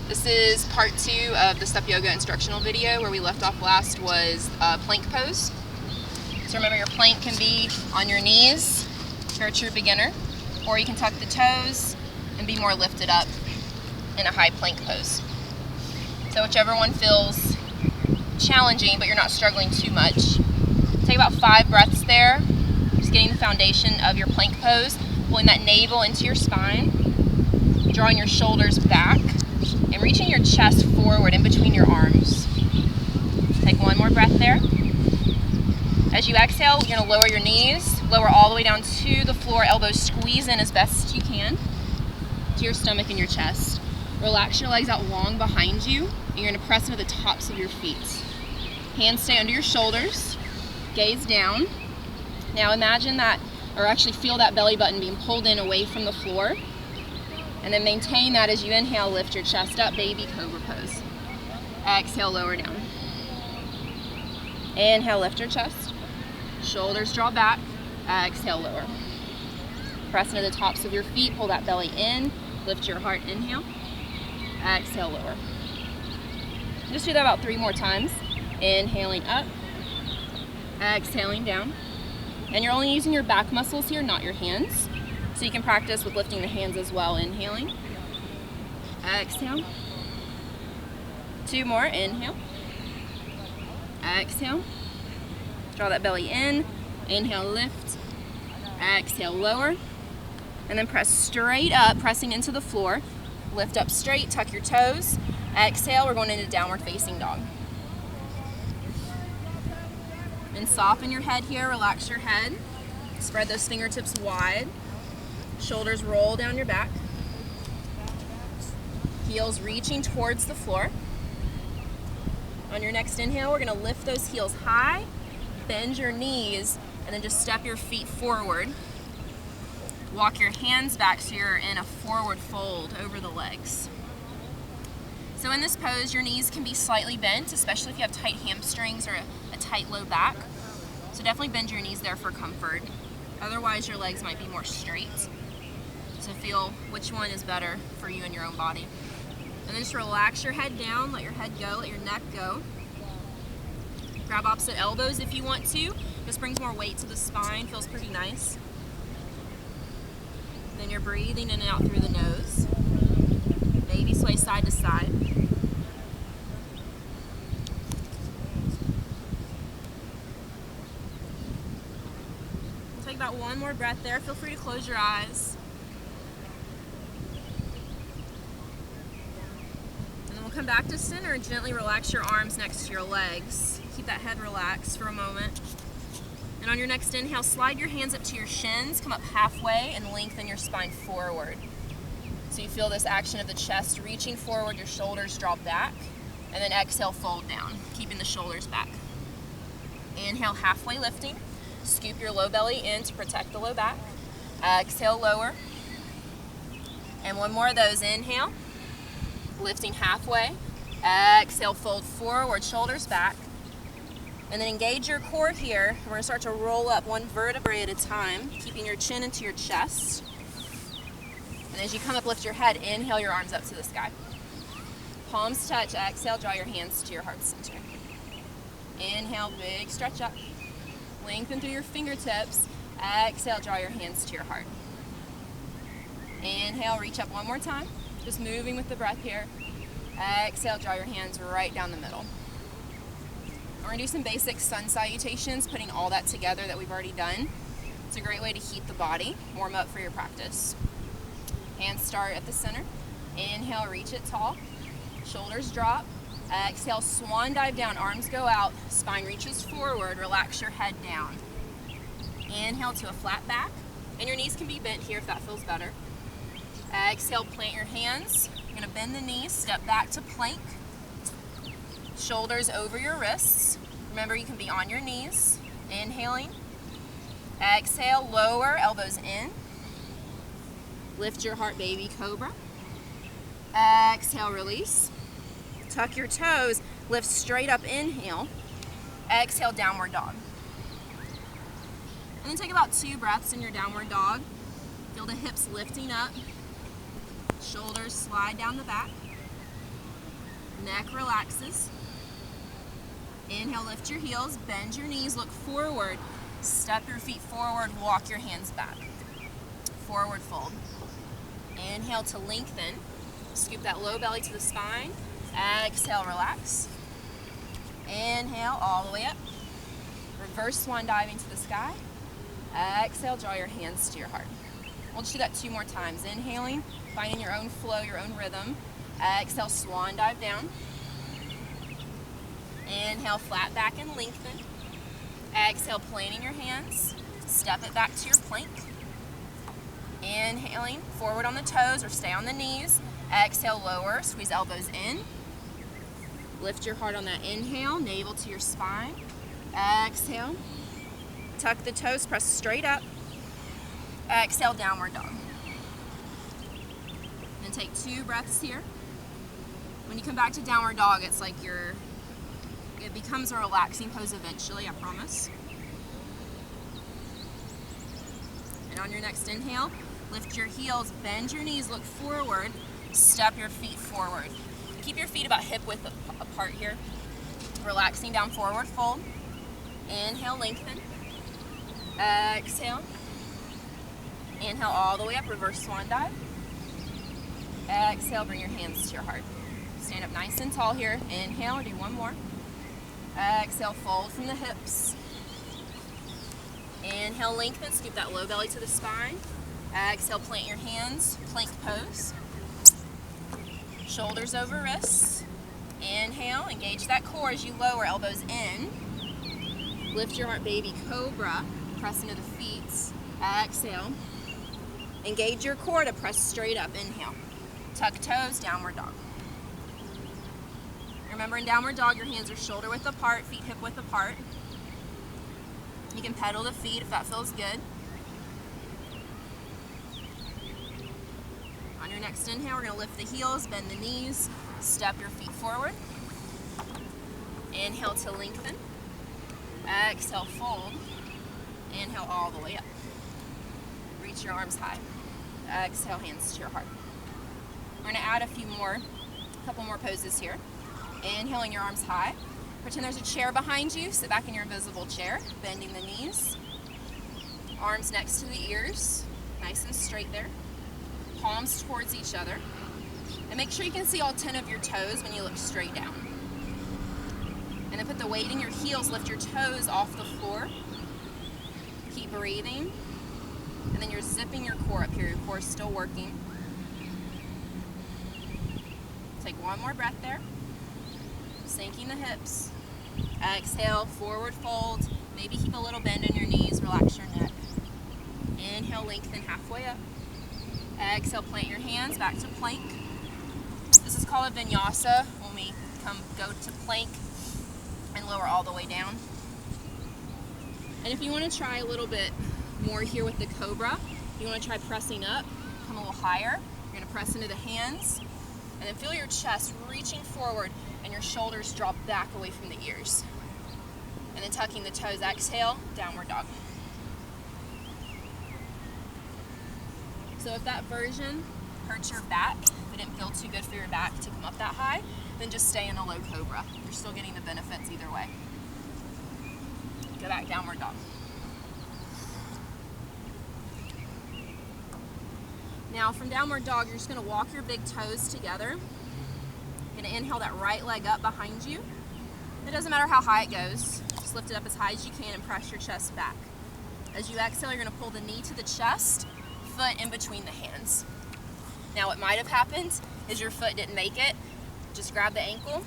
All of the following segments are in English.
This is part 2 of the Sup Yoga instructional video. Where we left off last was plank pose. So remember, your plank can be on your knees if you're a true beginner, or you can tuck the toes and be more lifted up in a high plank pose. So whichever one feels challenging but you're not struggling too much. Take about 5 breaths there, just getting the foundation of your plank pose, pulling that navel into your spine, drawing your shoulders back, and reaching your chest forward in between your arms. Take one more breath there. As you exhale, you're going to lower your knees, lower all the way down to the floor, elbows squeeze in as best you can to your stomach and your chest. Relax your legs out long behind you, and you're going to press into the tops of your feet. Hands stay under your shoulders, gaze down. Now imagine that, or actually feel that belly button being pulled in away from the floor. And then maintain that as you inhale, lift your chest up, baby cobra pose. Exhale, lower down. Inhale, lift your chest. Shoulders draw back. Exhale, lower. Press into the tops of your feet, pull that belly in, lift your heart, inhale. Exhale, lower. Just do that about 3 more times. Inhaling up, exhaling down. And you're only using your back muscles here, not your hands. So you can practice with lifting the hands as well. Inhaling, exhale. 2 more, inhale, exhale. Draw that belly in, inhale, lift, exhale, lower. And then press straight up, pressing into the floor. Lift up straight, tuck your toes. Exhale, we're going into downward facing dog. And soften your head here, relax your head. Spread those fingertips wide. Shoulders roll down your back. Heels reaching towards the floor. On your next inhale, we're going to lift those heels high, bend your knees, and then just step your feet forward. Walk your hands back so you're in a forward fold over the legs. So in this pose, your knees can be slightly bent, especially if you have tight hamstrings or a tight low back. So definitely bend your knees there for comfort. Otherwise, your legs might be more straight. So feel which one is better for you and your own body. And then just relax your head down, let your head go, let your neck go. Grab opposite elbows if you want to. This brings more weight to the spine, feels pretty nice. Then you're breathing in and out through the nose. Baby sway side to side. Take about 1 more breath there. Feel free to close your eyes. And then we'll come back to center and gently relax your arms next to your legs. Keep that head relaxed for a moment. And on your next inhale, slide your hands up to your shins, come up halfway, and lengthen your spine forward. So you feel this action of the chest reaching forward, your shoulders drop back, and then exhale, fold down, keeping the shoulders back. Inhale, halfway lifting. Scoop your low belly in to protect the low back. Exhale, lower. And 1 more of those. Inhale, lifting halfway. Exhale, fold forward, shoulders back. And then engage your core here. We're going to start to roll up 1 vertebrae at a time, keeping your chin into your chest. And as you come up, lift your head. Inhale your arms up to the sky. Palms touch. Exhale, draw your hands to your heart center. Inhale, big stretch up. Lengthen through your fingertips. Exhale, draw your hands to your heart. Inhale, reach up 1 more time. Just moving with the breath here. Exhale, draw your hands right down the middle. We're going to do some basic sun salutations, putting all that together that we've already done. It's a great way to heat the body, warm up for your practice. Hands start at the center. Inhale, reach it tall. Shoulders drop. Exhale, swan dive down, arms go out, spine reaches forward, relax your head down. Inhale to a flat back, and your knees can be bent here if that feels better. Exhale, plant your hands. You're going to bend the knees, step back to plank. Shoulders over your wrists. Remember, you can be on your knees. Inhaling. Exhale, lower, elbows in. Lift your heart, baby cobra. Exhale, release. Tuck your toes, lift straight up, inhale. Exhale, downward dog. And then take about 2 breaths in your downward dog. Feel the hips lifting up. Shoulders slide down the back. Neck relaxes. Inhale, lift your heels, bend your knees, look forward. Step your feet forward, walk your hands back. Forward fold. Inhale to lengthen. Scoop that low belly to the spine. Exhale, relax. Inhale, all the way up. Reverse swan dive into the sky. Exhale, draw your hands to your heart. We'll just do that 2 more times. Inhaling, finding your own flow, your own rhythm. Exhale, swan dive down. Inhale, flat back and lengthen. Exhale, planting your hands. Step it back to your plank. Inhaling, forward on the toes or stay on the knees. Exhale, lower, squeeze elbows in. Lift your heart on that inhale, navel to your spine. Exhale. Tuck the toes, press straight up. Exhale, downward dog. And take 2 breaths here. When you come back to downward dog, it's like it becomes a relaxing pose eventually, I promise. And on your next inhale, lift your heels, bend your knees, look forward, step your feet forward. Keep your feet about hip width apart here. Relaxing down, forward fold. Inhale, lengthen. Exhale. Inhale all the way up, reverse swan dive. Exhale, bring your hands to your heart. Stand up nice and tall here. Inhale, do 1 more. Exhale, fold from the hips. Inhale, lengthen, scoop that low belly to the spine. Exhale, plant your hands, plank pose. Shoulders over wrists. Inhale, engage that core as you lower, elbows in. Lift your heart, baby cobra. Press into the feet. Exhale. Engage your core to press straight up. Inhale. Tuck toes, downward dog. Remember, in downward dog, your hands are shoulder width apart, feet hip width apart. You can pedal the feet if that feels good. On your next inhale, we're going to lift the heels, bend the knees, step your feet forward. Inhale to lengthen. Exhale, fold. Inhale all the way up. Reach your arms high. Exhale, hands to your heart. We're going to add a couple more poses here. Inhaling your arms high. Pretend there's a chair behind you. Sit back in your invisible chair, bending the knees. Arms next to the ears, nice and straight there. Palms towards each other. And make sure you can see all 10 of your toes when you look straight down. And then put the weight in your heels, lift your toes off the floor. Keep breathing. And then you're zipping your core up here. Your core is still working. Take 1 more breath there. Sinking the hips. Exhale, forward fold. Maybe keep a little bend in your knees, relax your neck. Inhale, lengthen halfway up. Exhale, plant your hands back to plank. This is called a Vinyasa when we go to plank and lower all the way down. And if you want to try a little bit more here with the cobra, you want to try pressing up, come a little higher. You're going to press into the hands and then feel your chest reaching forward and your shoulders drop back away from the ears. And then tucking the toes, exhale, downward dog. So if that version hurts your back, if it didn't feel too good for your back to come up that high, then just stay in a low cobra. You're still getting the benefits either way. Go back, downward dog. Now from downward dog, you're just gonna walk your big toes together. You're gonna inhale that right leg up behind you. It doesn't matter how high it goes. Just lift it up as high as you can and press your chest back. As you exhale, you're gonna pull the knee to the chest, foot in between the hands. Now what might have happened is your foot didn't make it. Just grab the ankle,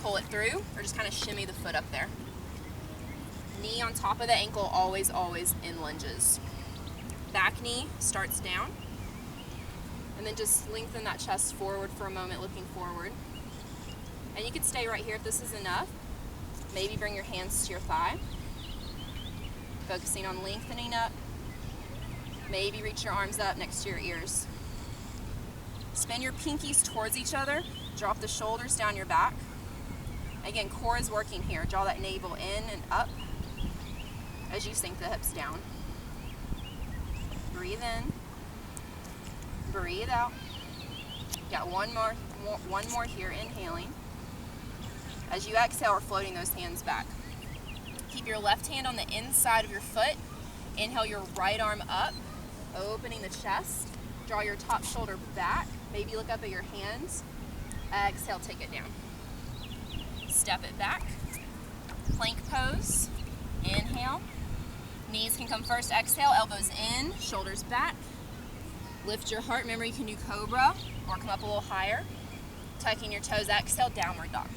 pull it through, or just kind of shimmy the foot up there. Knee on top of the ankle, always, always in lunges. Back knee starts down. And then just lengthen that chest forward for a moment, looking forward. And you could stay right here if this is enough. Maybe bring your hands to your thigh. Focusing on lengthening up. Maybe reach your arms up next to your ears. Spin your pinkies towards each other. Drop the shoulders down your back. Again, core is working here. Draw that navel in and up as you sink the hips down. Breathe in. Breathe out. Got one more here, inhaling. As you exhale, we're floating those hands back. Keep your left hand on the inside of your foot. Inhale your right arm up, opening the chest. Draw your top shoulder back. Maybe look up at your hands. Exhale, take it down. Step it back. Plank pose. Inhale. Knees can come first. Exhale, elbows in, shoulders back. Lift your heart. Remember, you can do cobra or come up a little higher. Tucking your toes. Exhale, downward dog.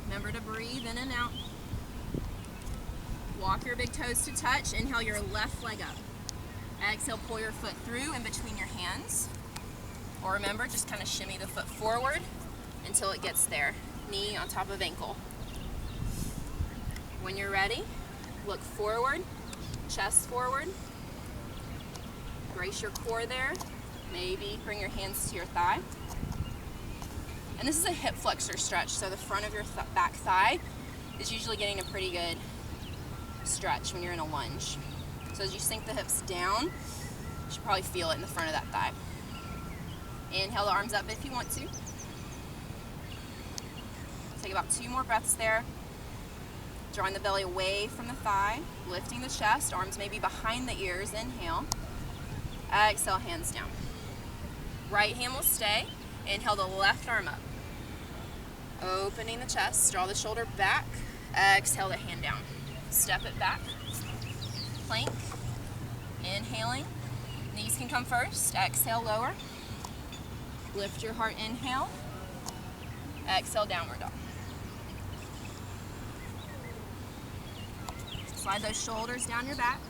Remember to breathe in and out. Walk your big toes to touch. Inhale your left leg up. Exhale, pull your foot through in between your hands. Or remember, just kind of shimmy the foot forward until it gets there. Knee on top of ankle. When you're ready, look forward, chest forward. Brace your core there. Maybe bring your hands to your thigh. And this is a hip flexor stretch, so the front of your back thigh is usually getting a pretty good stretch when you're in a lunge. So as you sink the hips down, you should probably feel it in the front of that thigh. Inhale the arms up if you want to. Take about 2 more breaths there. Drawing the belly away from the thigh, lifting the chest, arms maybe behind the ears. Inhale. Exhale, hands down. Right hand will stay. Inhale the left arm up. Opening the chest, draw the shoulder back. Exhale the hand down. Step it back. Plank. Inhaling. Knees can come first. Exhale, lower. Lift your heart, inhale. Exhale, downward dog. Slide those shoulders down your back.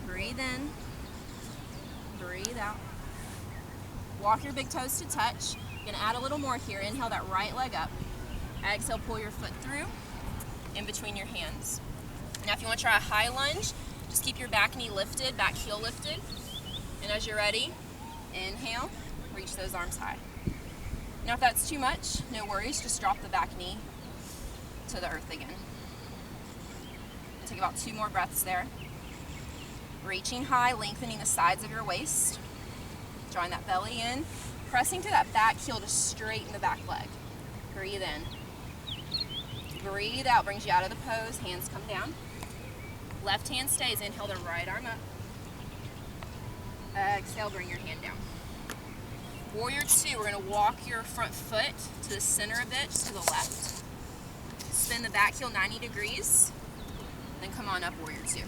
Breathe in. Breathe out. Walk your big toes to touch. You're gonna add a little more here. Inhale that right leg up. Exhale, pull your foot through in between your hands. Now if you want to try a high lunge, just keep your back knee lifted, back heel lifted. And as you're ready, inhale, reach those arms high. Now if that's too much, no worries, just drop the back knee to the earth again. Take about 2 more breaths there. Reaching high, lengthening the sides of your waist. Drawing that belly in. Pressing through that back heel to straighten the back leg. Breathe in. Breathe out, brings you out of the pose. Hands come down. Left hand stays. Inhale the right arm up. Exhale, bring your hand down. Warrior 2, we're going to walk your front foot to the center of it, just to the left. Spin the back heel 90 degrees. Then come on up, warrior 2.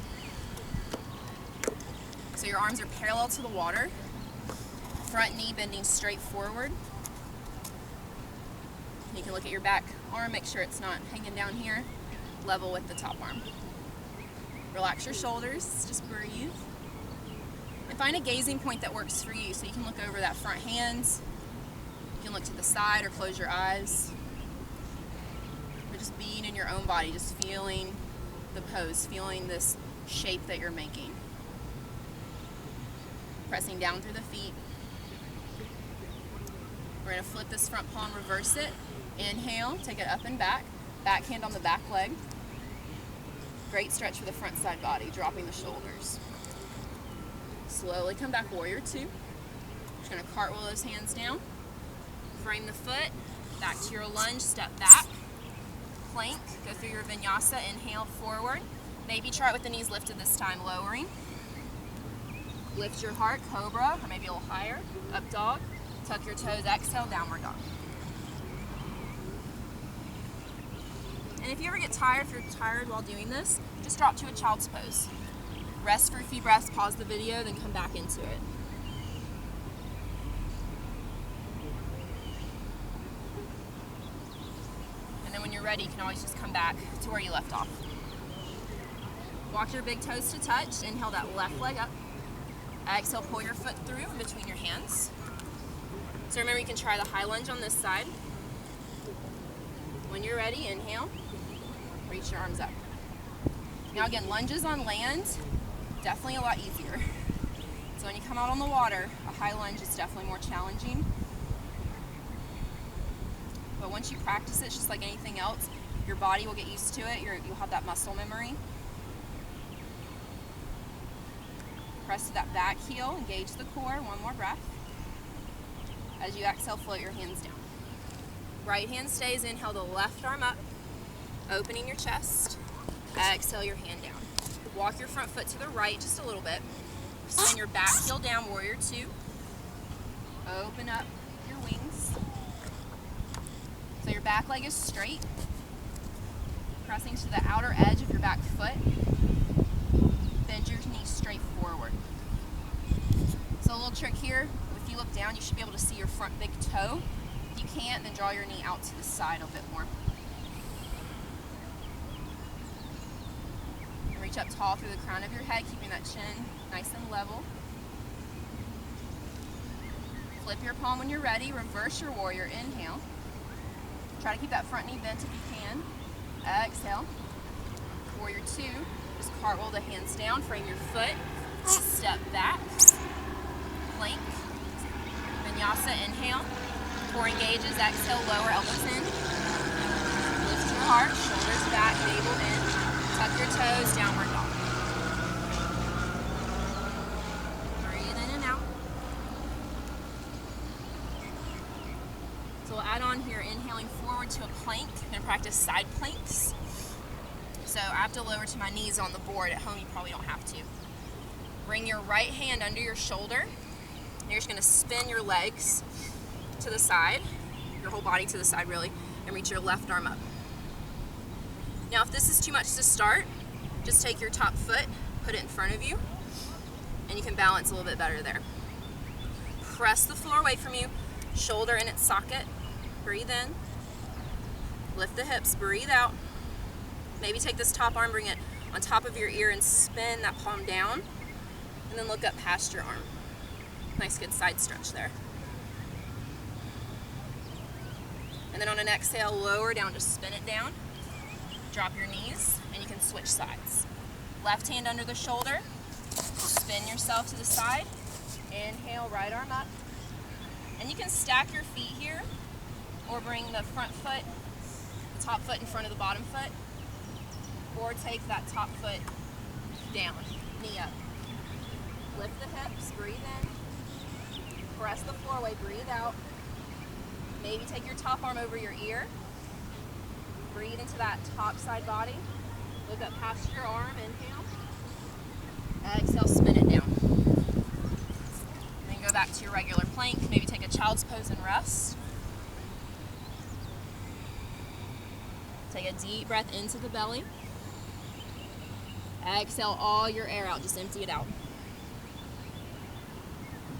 So your arms are parallel to the water. Front knee bending straight forward. You can look at your back arm, make sure it's not hanging down here. Level with the top arm. Relax your shoulders, just breathe. And find a gazing point that works for you. So you can look over that front hands. You can look to the side or close your eyes. But just being in your own body, just feeling the pose, feeling this shape that you're making. Pressing down through the feet. We're going to flip this front palm, reverse it. Inhale, take it up and back. Back hand on the back leg. Great stretch for the front side body, dropping the shoulders. Slowly come back, warrior 2. Just going to cartwheel those hands down. Frame the foot, back to your lunge, step back. Plank, go through your vinyasa, inhale forward. Maybe try it with the knees lifted this time, lowering. Lift your heart, cobra, or maybe a little higher. Up dog, tuck your toes, exhale, downward dog. And if you ever get tired, if you're tired while doing this, just drop to a child's pose. Rest for a few breaths, pause the video, then come back into it. And then when you're ready, you can always just come back to where you left off. Walk your big toes to touch. Inhale that left leg up. Exhale, pull your foot through in between your hands. So remember, you can try the high lunge on this side. When you're ready, inhale. Reach your arms up. Now again, lunges on land, definitely a lot easier. So when you come out on the water, a high lunge is definitely more challenging. But once you practice it, it's just like anything else, your body will get used to it. You'll have that muscle memory. Press to that back heel, engage the core. One more breath. As you exhale, float your hands down. Right hand stays, inhale the left arm up, opening your chest. Exhale your hand down. Walk your front foot to the right just a little bit. Send your back heel down, warrior two. Open up your wings. So your back leg is straight, pressing to the outer edge of your back foot. Bend your knee straight forward. So a little trick here, if you look down, you should be able to see your front big toe. If you can't, then draw your knee out to the side a bit more. And reach up tall through the crown of your head, keeping that chin nice and level. Flip your palm when you're ready. Reverse your warrior. Inhale. Try to keep that front knee bent if you can. Exhale. Warrior two. Just cartwheel the hands down. Frame your foot. Step back. Plank. Vinyasa. Inhale. Core engages. Exhale. Lower elbows in. Lift your heart. Shoulders back. Navel in. Tuck your toes. Downward dog. Breathe in and out. So we'll add on here, inhaling forward to a plank. I'm going to practice side planks. So I have to lower to my knees on the board. At home, you probably don't have to. Bring your right hand under your shoulder. And you're just going to spin your legs to the side, your whole body to the side really, and reach your left arm up. Now if this is too much to start, just take your top foot, put it in front of you, and you can balance a little bit better there. Press the floor away from you, shoulder in its socket, breathe in, lift the hips, breathe out. Maybe take this top arm, bring it on top of your ear and spin that palm down, and then look up past your arm. Nice good side stretch there. And then on an exhale, lower down, just spin it down. Drop your knees, and you can switch sides. Left hand under the shoulder, spin yourself to the side. Inhale, right arm up. And you can stack your feet here, or bring the front foot, the top foot in front of the bottom foot, or take that top foot down, knee up. Lift the hips, breathe in. Press the floor away, breathe out. Maybe take your top arm over your ear. Breathe into that top side body. Look up past your arm, inhale. Exhale, spin it down. And then go back to your regular plank. Maybe take a child's pose and rest. Take a deep breath into the belly. Exhale all your air out, just empty it out.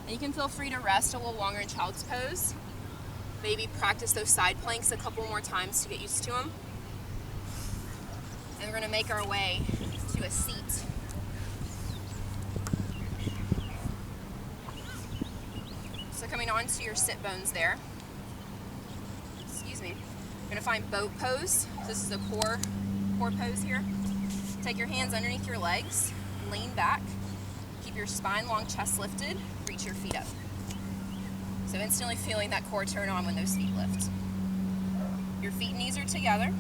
And you can feel free to rest a little longer in child's pose. Maybe practice those side planks a couple more times to get used to them. And we're going to make our way to a seat. So coming onto your sit bones there. Excuse me. You're going to find boat pose. This is a core pose here. Take your hands underneath your legs, lean back, keep your spine long, chest lifted, reach your feet up. So instantly feeling that core turn on when those feet lift. Your feet and knees are together.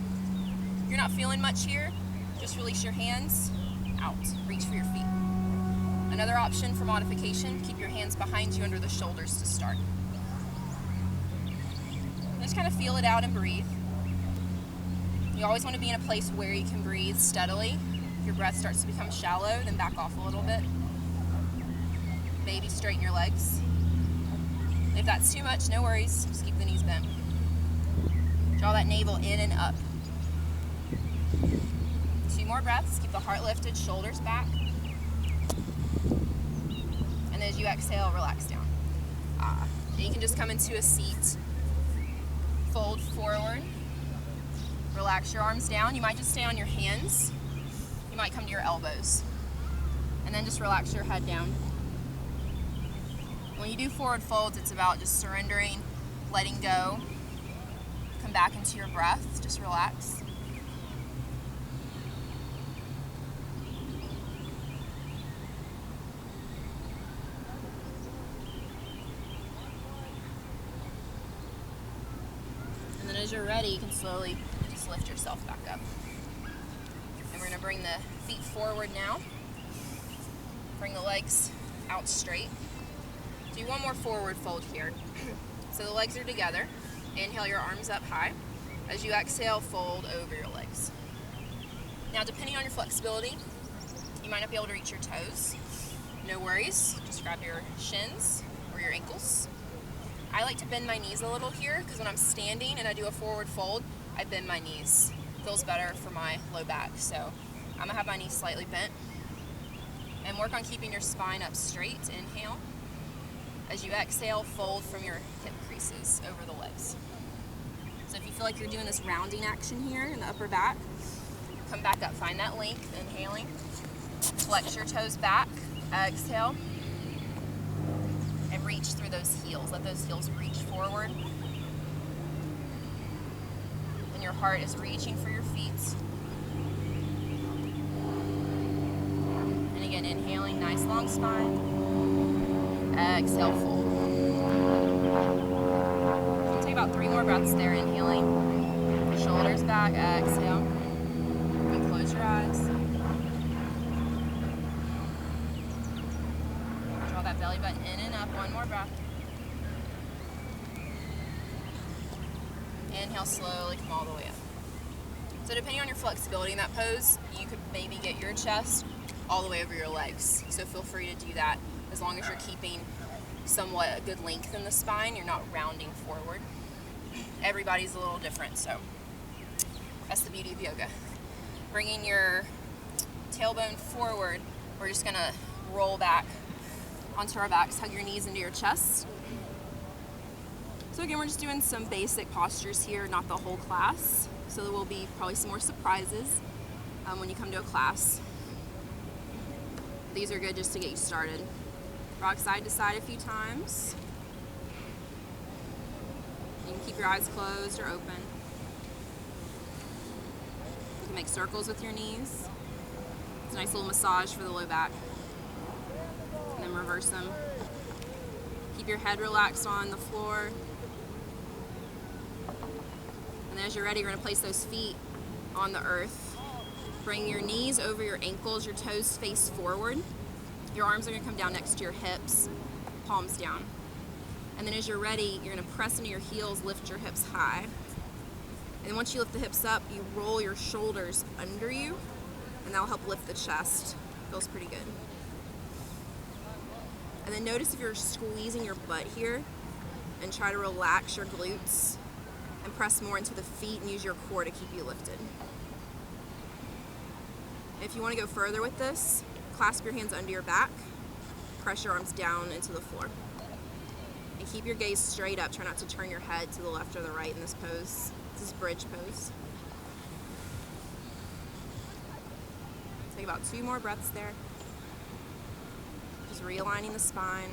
If you're not feeling much here, just release your hands out, reach for your feet. Another option for modification, keep your hands behind you under the shoulders to start. Just kind of feel it out and breathe. You always want to be in a place where you can breathe steadily. If your breath starts to become shallow, then back off a little bit. Maybe straighten your legs. If that's too much, no worries. Just keep the knees bent. Draw that navel in and up. 2 more breaths. Keep the heart lifted, shoulders back. And as you exhale, relax down. And you can just come into a seat. Fold forward. Relax your arms down. You might just stay on your hands. You might come to your elbows. And then just relax your head down. When you do forward folds, it's about just surrendering, letting go. Come back into your breath. Just relax. And then as you're ready, you can slowly just lift yourself back up. And we're going to bring the feet forward now. Bring the legs out straight. Do one more forward fold here. So the legs are together. Inhale your arms up high. As you exhale, fold over your legs. Now, depending on your flexibility, you might not be able to reach your toes. No worries, just grab your shins or your ankles. I like to bend my knees a little here because when I'm standing and I do a forward fold, I bend my knees. Feels better for my low back. So I'm gonna have my knees slightly bent. And work on keeping your spine up straight. Inhale. As you exhale, fold from your hip creases over the legs. So if you feel like you're doing this rounding action here in the upper back, come back up, find that length, inhaling. Flex your toes back, exhale. And reach through those heels. Let those heels reach forward. And your heart is reaching for your feet. And again, inhaling, nice long spine. Exhale, fold. Take about 3 more breaths there, inhaling. Shoulders back, exhale. And close your eyes. Draw that belly button in and up. 1 more breath. Inhale, slowly come all the way up. So depending on your flexibility in that pose, you could maybe get your chest all the way over your legs. So feel free to do that as long as you're keeping somewhat a good length in the spine. You're not rounding forward. Everybody's a little different, so that's the beauty of yoga. Bringing your tailbone forward, we're just gonna roll back onto our backs, hug your knees into your chest. So again, we're just doing some basic postures here, not the whole class. So there will be probably some more surprises when you come to a class. These are good just to get you started. Rock side to side a few times. You can keep your eyes closed or open. You can make circles with your knees. It's a nice little massage for the low back. And then reverse them. Keep your head relaxed on the floor. And then as you're ready, you're going to place those feet on the earth. Bring your knees over your ankles, your toes face forward. Your arms are going to come down next to your hips, palms down. And then as you're ready, you're going to press into your heels, lift your hips high. And then once you lift the hips up, you roll your shoulders under you, and that'll help lift the chest. Feels pretty good. And then notice if you're squeezing your butt here, and try to relax your glutes, and press more into the feet and use your core to keep you lifted. If you want to go further with this, clasp your hands under your back, press your arms down into the floor. And keep your gaze straight up. Try not to turn your head to the left or the right in this pose. This is bridge pose. Take about 2 more breaths there. Just realigning the spine.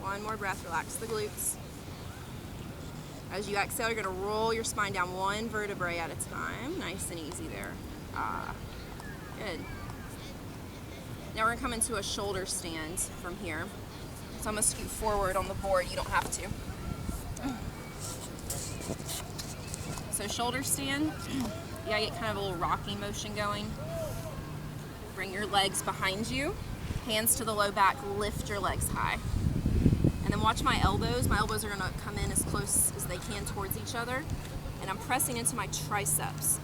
1 more breath, relax the glutes. As you exhale, you're going to roll your spine down 1 vertebrae at a time. Nice and easy there. Good. Now we're going to come into a shoulder stand from here. So I'm going to scoot forward on the board. You don't have to. So shoulder stand, you gotta get kind of a little rocking motion going. Bring your legs behind you. Hands to the low back, lift your legs high. And then watch my elbows. My elbows are going to come in as close as they can towards each other. And I'm pressing into my triceps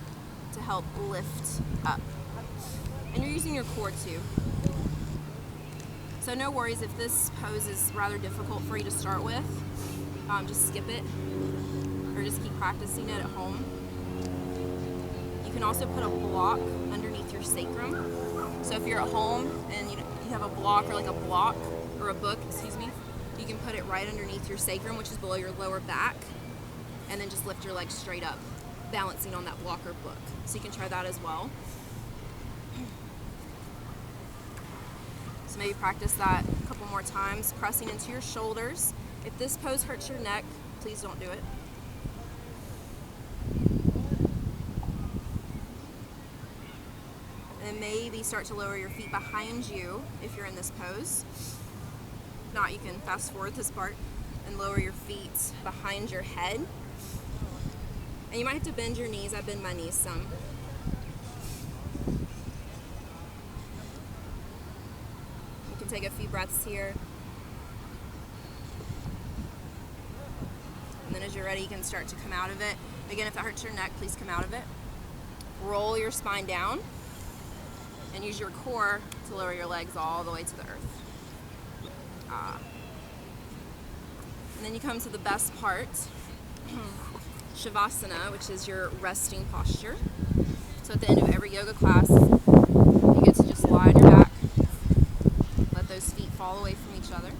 to help lift up. And you're using your core too. So no worries if this pose is rather difficult for you to start with. Just skip it or just keep practicing it at home. You can also put a block underneath your sacrum. So if you're at home and you have a block or a book, excuse me, you can put it right underneath your sacrum, which is below your lower back, and then just lift your legs straight up, balancing on that block or book. So you can try that as well. So maybe practice that a couple more times, pressing into your shoulders. If this pose hurts your neck, please don't do it. And then maybe start to lower your feet behind you if you're in this pose. If not, you can fast forward this part and lower your feet behind your head. And you might have to bend your knees. I bend my knees some. You can take a few breaths here. then as you're ready, you can start to come out of it. Again, if that hurts your neck, please come out of it. Roll your spine down and use your core to lower your legs all the way to the earth. And then you come to the best part, Shavasana, which is your resting posture. So at the end of every yoga class, you get to just lie on your back, let those feet fall away from each other.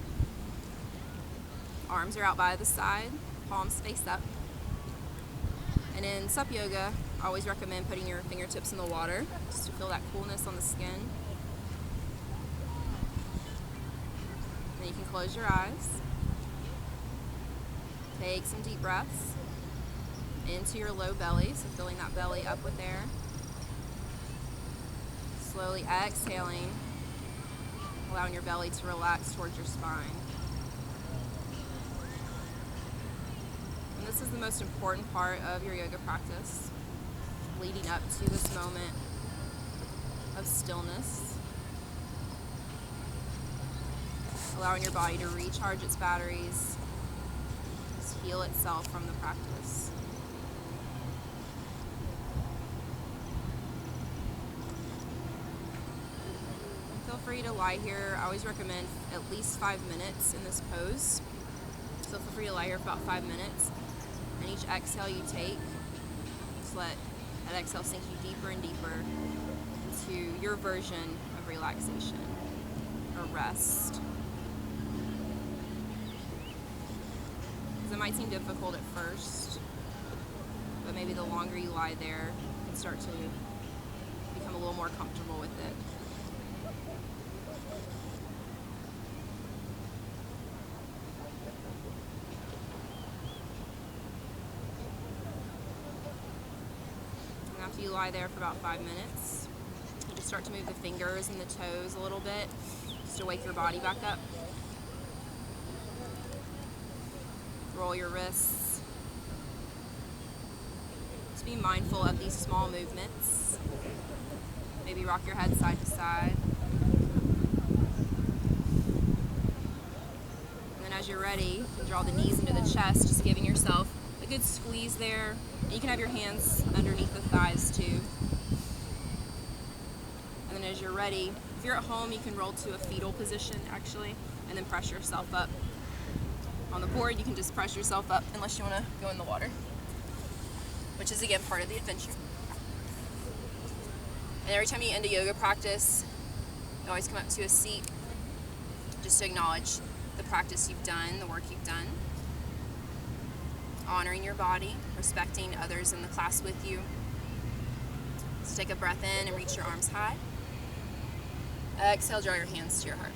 Arms are out by the side, palms face up. And in Sup Yoga, I always recommend putting your fingertips in the water just to feel that coolness on the skin. Then you can close your eyes. Take some deep breaths into your low belly, so filling that belly up with air. Slowly exhaling, allowing your belly to relax towards your spine. And this is the most important part of your yoga practice, leading up to this moment of stillness. Allowing your body to recharge its batteries, just heal itself from the practice. Feel free to lie here. I always recommend at least 5 minutes in this pose. So feel free to lie here for about 5 minutes. And each exhale you take, just let that exhale sink you deeper and deeper into your version of relaxation or rest. Because it might seem difficult at first, but maybe the longer you lie there, you can start to become a little more comfortable with it. After you lie there for about 5 minutes, you just start to move the fingers and the toes a little bit, just to wake your body back up. Roll your wrists. Just be mindful of these small movements. Maybe rock your head side to side. And then as you're ready, you can draw the knees into the chest, just giving yourself a good squeeze there. And you can have your hands underneath the thighs too. And then as you're ready, if you're at home, you can roll to a fetal position actually, and then press yourself up. On the board, you can just press yourself up unless you want to go in the water, which is again part of the adventure. And every time you end a yoga practice, you always come up to a seat just to acknowledge the practice you've done, the work you've done. Honoring your body, respecting others in the class with you. So take a breath in and reach your arms high. Exhale, draw your hands to your heart.